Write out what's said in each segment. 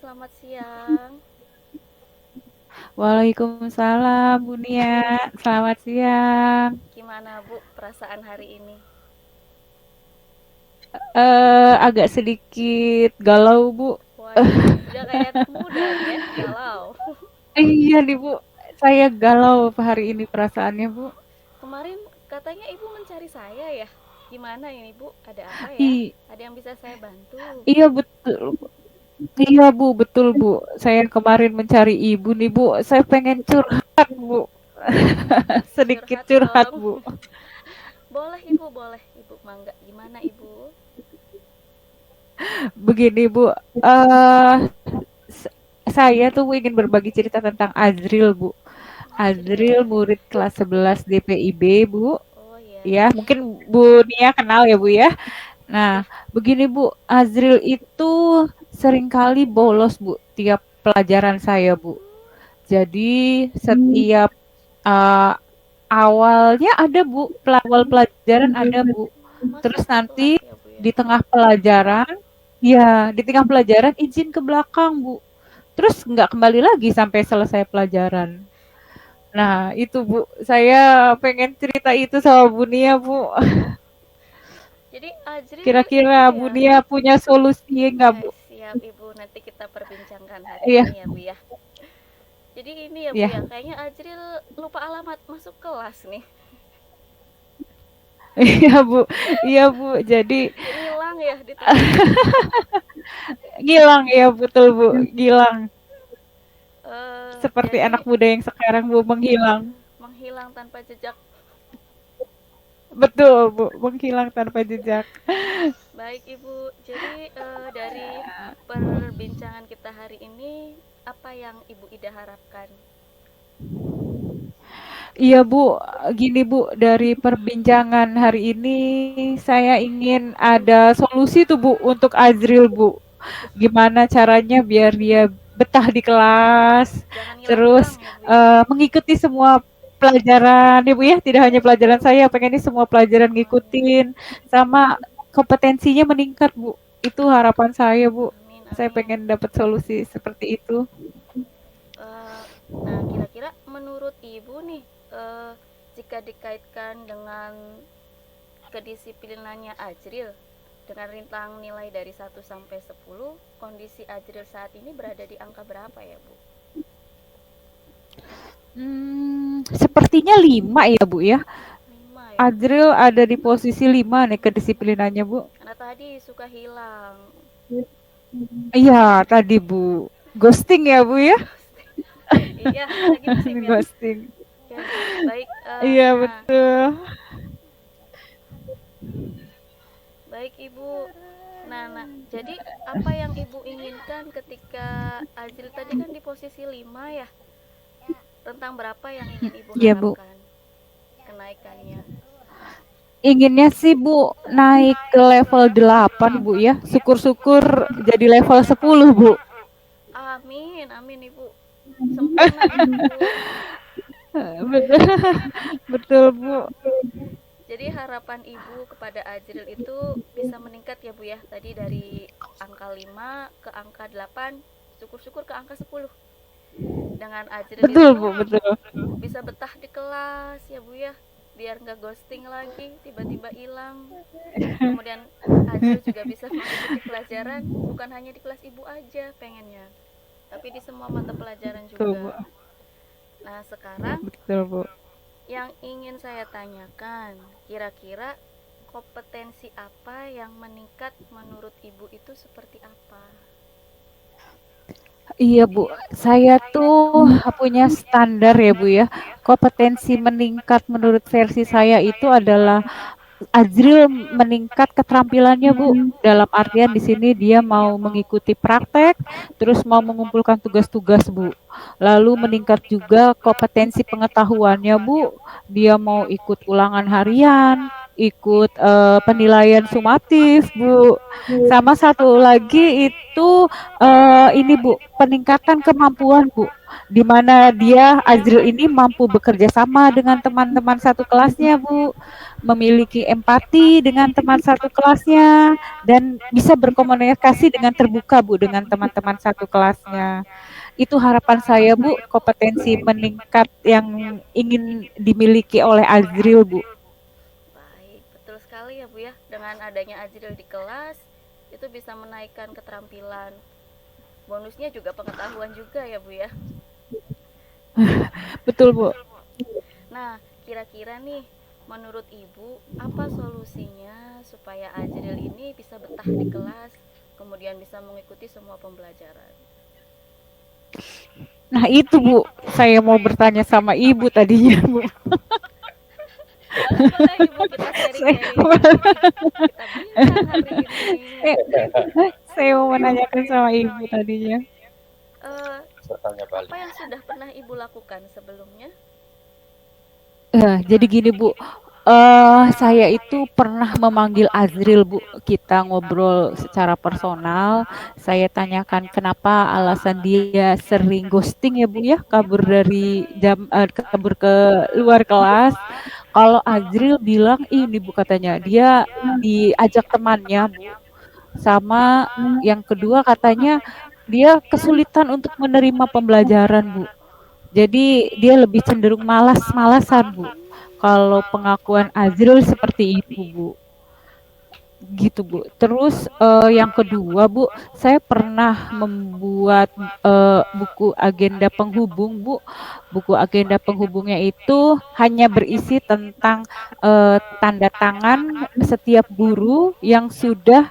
selamat siang. Waalaikumsalam Bu Nia, selamat siang. Gimana Bu perasaan hari ini? Agak sedikit galau Bu. Waduh, udah kayak anak muda nih ya, galau. Iya nih Bu, saya galau hari ini perasaannya Bu. Kemarin katanya Ibu mencari saya ya? Gimana ini Bu? Ada apa ya? I, Ada yang bisa saya bantu? iya betul, iya Bu, betul Bu. Saya kemarin mencari Ibu nih Bu, saya pengen curhat Bu, sedikit Curhat curhat dong. Bu. Boleh Ibu, boleh. Ibu mangga. Gimana Ibu? Begini Bu, eh s- saya tuh ingin berbagi cerita tentang Azril Bu. Azril Ajril. murid kelas 11 DPIB Bu. Oh ya. Ya, mungkin Bu Nia kenal ya Bu ya. Nah, begini Bu, Azril itu seringkali bolos Bu tiap pelajaran saya Bu. Jadi setiap uh, awalnya ada Bu, awal pelajaran ada Bu. Masuk Terus kelas nanti ya Bu ya? di tengah pelajaran, ya di tengah pelajaran izin ke belakang Bu. Terus nggak kembali lagi sampai selesai pelajaran. Nah, itu Bu, saya pengen cerita itu sama Bu Nia Bu. Jadi Ajril Kira-kira ini Bu ya. Nia punya solusi nggak Bu? Siap Ibu, nanti kita perbincangkan hari Iya, ini ya Bu ya. Jadi ini ya Bu iya, ya, kayaknya Ajril lupa alamat masuk kelas nih. iya Bu, iya Bu. Jadi Ngilang ya di tengah. ngilang ya betul Bu, ngilang. Seperti anak Jadi muda yang sekarang Bu menghilang. menghilang tanpa jejak. Betul Bu, menghilang tanpa jejak. Baik Ibu, jadi dari perbincangan kita hari ini, apa yang Ibu Ida harapkan? Iya Bu, gini Bu, dari perbincangan hari ini saya ingin ada solusi tuh Bu untuk Azril Bu. Gimana caranya biar dia betah di kelas, Jangan ngilang terus hilang ya Bu ya. mengikuti semua pelajaran ya Bu ya, tidak hanya pelajaran saya, pengen ini semua pelajaran Semuanya. ngikutin, sama kompetensinya meningkat Bu. Itu harapan saya Bu. Amin Saya amin. pengen dapat solusi seperti itu. Eh, nah kira-kira menurut Ibu nih, eh, jika dikaitkan dengan kedisiplinannya Ajril dengan rentang nilai dari 1 sampai 10, kondisi Ajril saat ini berada di angka berapa ya Bu? Sepertinya 5 ya Bu ya. 5 ya. Azril ada di posisi 5 nih kedisiplinannya Bu. Karena tadi suka hilang. Iya tadi Bu. Ghosting ya Bu ya? Iya, lagi musim ya. Ghosting. Ya, baik. Iya Nah, betul. baik Ibu. Nah, jadi apa yang Ibu inginkan ketika Azril tadi kan di posisi 5 ya? Tentang berapa yang ingin Ibu Iya Bu. harapkan kenaikannya? Inginnya sih Bu naik ke level 8 Bu ya. Syukur-syukur jadi level 10 Bu. Amin, amin Ibu. Sempurna Ibu. Betul, betul Bu. Jadi harapan Ibu kepada Ajril itu bisa meningkat ya Bu ya. Tadi dari angka 5 ke angka 8, syukur-syukur ke angka 10. Dengan Ajril Betul itu Bu, betul. bisa betah di kelas ya Bu ya. Biar nggak ghosting lagi, tiba-tiba hilang. Kemudian Ajril juga bisa mengikuti pelajaran bukan hanya di kelas Ibu aja pengennya, tapi di semua mata pelajaran Betul juga. Bu. Nah, sekarang Betul Bu. yang ingin saya tanyakan, kira-kira kompetensi apa yang meningkat menurut Ibu itu seperti apa? Iya Bu, saya tuh punya standar ya Bu ya. Kompetensi meningkat menurut versi saya itu adalah Azril meningkat keterampilannya Bu. Dalam artian di sini dia mau mengikuti praktek, terus mau mengumpulkan tugas-tugas Bu. Lalu meningkat juga kompetensi pengetahuannya Bu. Dia mau ikut ulangan harian, ikut penilaian sumatif, Bu. Sama satu lagi itu ini Bu, peningkatan kemampuan Bu, di mana dia Azril ini mampu bekerja sama dengan teman-teman satu kelasnya Bu, memiliki empati dengan teman satu kelasnya, dan bisa berkomunikasi dengan terbuka Bu dengan teman-teman satu kelasnya. Itu harapan saya Bu, kompetensi meningkat yang ingin dimiliki oleh Azril Bu. Baik, betul sekali ya Bu ya. Dengan adanya Azril di kelas, itu bisa menaikkan keterampilan. Bonusnya juga pengetahuan juga ya Bu ya. Betul Bu. Nah, kira-kira nih, menurut Ibu, apa solusinya supaya Azril ini bisa betah di kelas, kemudian bisa mengikuti semua pembelajaran? Nah itu Bu, saya mau bertanya sama Ibu tadinya Bu. Boleh boleh Ibu, kita Saya, sharing-sharing. Kita bincang hari ini. saya, saya mau menanyakan sama Ibu tadinya. Eh, apa yang sudah pernah Ibu lakukan sebelumnya? Jadi gini Bu, saya itu pernah memanggil Azril Bu, kita ngobrol secara personal, saya tanyakan kenapa alasan dia sering ghosting ya Bu ya, kabur dari kabur ke luar kelas. Kalau Azril bilang ini Bu katanya, dia diajak temannya Bu, sama yang kedua katanya dia kesulitan untuk menerima pembelajaran Bu. Jadi dia lebih cenderung malas-malasan, Bu. Kalau pengakuan Azril seperti itu, Bu. Gitu, Bu. Terus yang kedua, Bu, saya pernah membuat buku agenda penghubung, Bu. Buku agenda penghubungnya itu hanya berisi tentang tanda tangan setiap guru yang sudah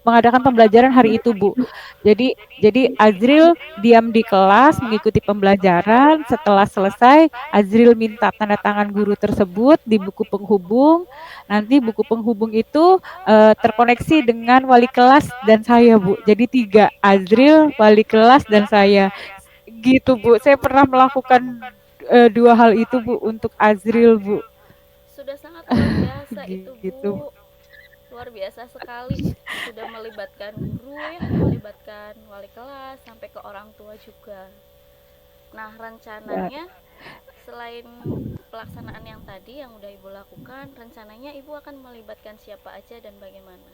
mengadakan pembelajaran hari itu, Bu. Jadi Azril diam di kelas mengikuti pembelajaran. Setelah selesai, Azril minta tanda tangan guru tersebut di buku penghubung. Nanti buku penghubung itu terkoneksi dengan wali kelas dan saya, Bu. Jadi 3, Azril, wali kelas, dan saya. Gitu, Bu. Saya pernah melakukan 2 hal itu, Bu, untuk Azril, Bu. Sudah sangat luar biasa itu Gitu. Bu. Luar biasa sekali, sudah melibatkan guru ya, melibatkan wali kelas sampai ke orang tua juga. Nah, Ya. rencananya selain pelaksanaan yang tadi yang udah Ibu lakukan, rencananya Ibu akan melibatkan siapa aja dan bagaimana?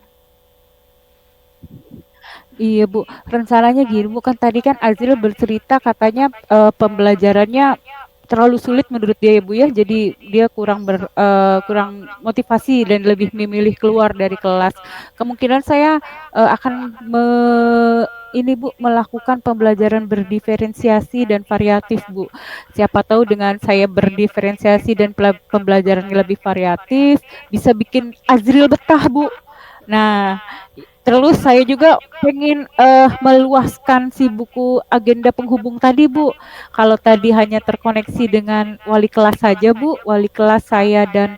Iya Bu, rencananya gini Bu, kan tadi kan Azril bercerita katanya pembelajarannya terlalu sulit menurut dia ya Bu ya, jadi dia kurang motivasi dan lebih memilih keluar dari kelas. Kemungkinan saya akan ini Bu melakukan pembelajaran berdiferensiasi dan variatif Bu. Siapa tahu dengan saya berdiferensiasi dan pembelajaran lebih variatif bisa bikin Azril betah Bu. Nah, terus saya juga pengen meluaskan si buku agenda penghubung tadi Bu. Kalau tadi hanya terkoneksi dengan wali kelas saja Bu, wali kelas saya dan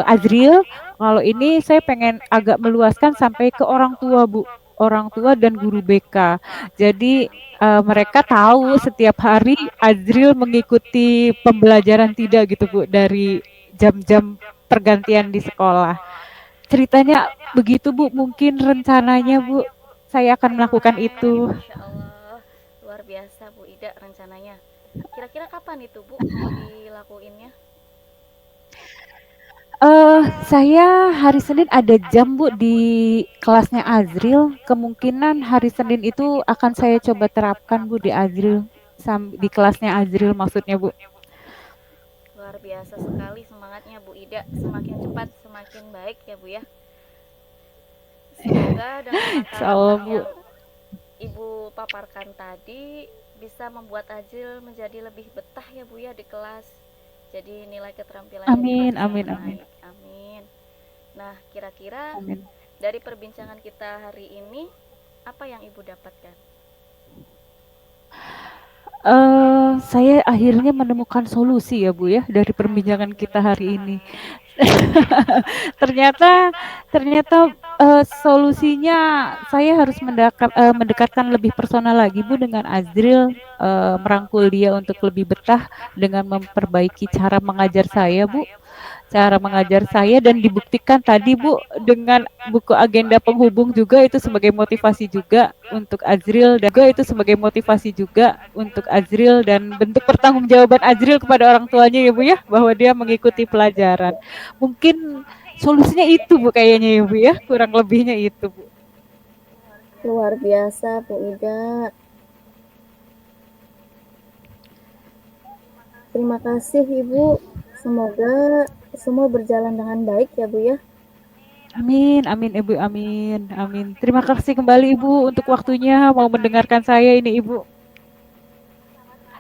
Azril. Kalau ini saya pengen agak meluaskan sampai ke orang tua Bu, orang tua dan guru BK. Jadi mereka tahu setiap hari Azril mengikuti pembelajaran tidak gitu Bu dari jam-jam pergantian di sekolah. Ceritanya begitu Bu, mungkin rencananya Bu, saya akan melakukan itu. Masya Allah, luar biasa Bu Ida rencananya. Kira-kira kapan itu Bu mau dilakuinnya? Saya hari Senin ada jam Bu di kelasnya Azril, kemungkinan hari Senin itu akan saya coba terapkan Bu di Azril, di kelasnya Azril maksudnya Bu. Luar biasa sekali semangatnya Bu Ida, semakin cepat semakin baik ya Bu ya. Semoga dengan Insyaallah langkah-langkah Bu. yang Ibu paparkan tadi bisa membuat Azil menjadi lebih betah ya Bu ya di kelas. Jadi nilai keterampilannya juga Amin, bisa amin, amin, naik. Amin. Nah, kira-kira amin. dari perbincangan kita hari ini apa yang Ibu dapatkan? Saya akhirnya menemukan solusi ya Bu ya dari perbincangan kita hari ini. Alhamdulillah. Ternyata ternyata, solusinya saya harus mendekatkan lebih personal lagi Bu dengan Azril, merangkul dia untuk lebih betah dengan memperbaiki cara mengajar saya Bu. cara mengajar saya dan dibuktikan tadi Bu dengan buku agenda penghubung juga itu sebagai motivasi juga untuk Azril dan bentuk pertanggungjawaban Azril kepada orang tuanya ya Bu ya bahwa dia mengikuti pelajaran. Mungkin solusinya itu Bu kayaknya ya Bu ya, kurang lebihnya itu Bu. Luar biasa Bu Ida. Terima kasih Ibu. Semoga semua berjalan dengan baik ya Bu ya. Amin, amin Ibu, amin, amin. Terima kasih kembali Ibu untuk waktunya mau mendengarkan saya ini Ibu.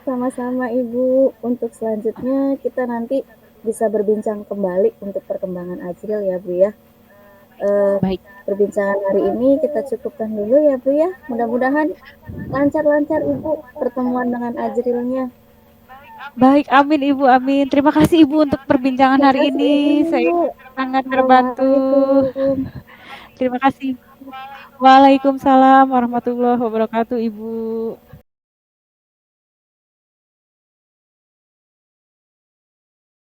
Sama-sama Ibu. Untuk selanjutnya kita nanti bisa berbincang kembali untuk perkembangan Azril ya Bu ya. Baik. Perbincangan hari ini kita cukupkan dulu ya Bu ya. Mudah-mudahan lancar-lancar Ibu pertemuan dengan Azrilnya. Baik, amin Ibu, amin. Terima kasih Ibu untuk perbincangan Terima hari kasih ini. Saya Ibu. sangat terbantu. Assalamualaikum. Terima kasih. Waalaikumsalam warahmatullahi wabarakatuh Ibu.